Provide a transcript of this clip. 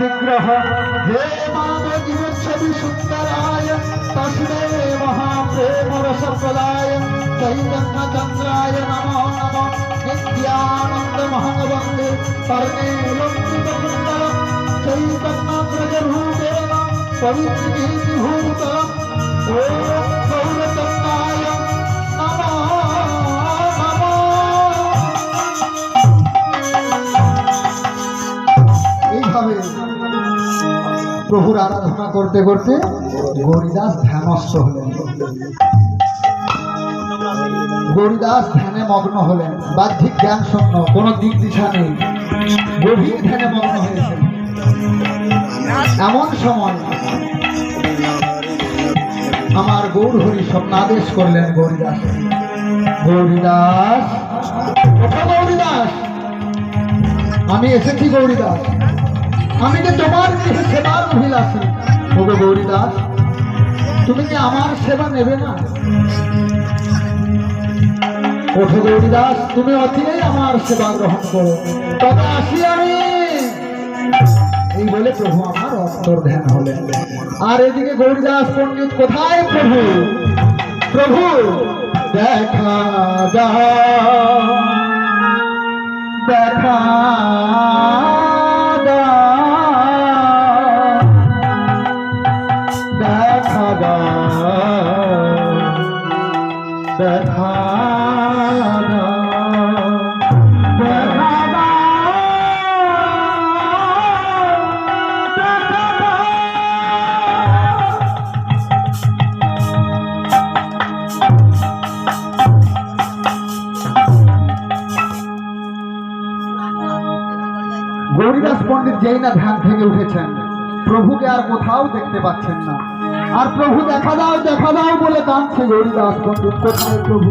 विग्रह हे मानव जीवन छवि सुंदराय तस्मै महाप्रेम रसप्रदाय चैतन्य चंद्राय नमो नमः नित्यानंद महंगवंदे कर्णे लंकितकुंडल चैतन्य ब्रजरूपेण पवित्रभूतम् ओम गौरचंद्राय नमो नमः। এইভাবে প্রভুর আরাধনা করতে করতে গৌরীদাস ধ্যানস্থ হলেন। গৌরীদাস ধ্যানে মগ্ন হলেন, বাহ্যিক জ্ঞান শূন্য, কোনো দিক দিশা নেই, গভীর ধ্যানে মগ্ন হয়েছেন। এমন সময় আমার গৌর হরি স্বপ্নাদেশ করলেন গৌরীদাস, গৌরীদাস গৌরীদাস আমি এসেছি গৌরীদাস, আমি যে তোমার গৃহে সেবার অভিলাষী। ওগো গৌরীদাস, তুমি কি আমার সেবা নেবে না? ওঠো গৌরীদাস, তুমি অচিরেই আমার সেবা গ্রহণ করো, তবে আসি আমি। এই বলে প্রভু আমার অন্তর্ধান হলেন। আর এদিকে গৌরীদাস পণ্ডিত কোথায়? প্রভু প্রভু দেখা যা দেখা গৌরীদাস পণ্ডিত যেই না ধ্যান থেকে উঠেছেন, প্রভুকে আর কোথাও দেখতে পাচ্ছেন না। আর প্রভু দেখা দাও বলে কাঁদছে গৌরীদাস পণ্ডিত, কোথায় প্রভু?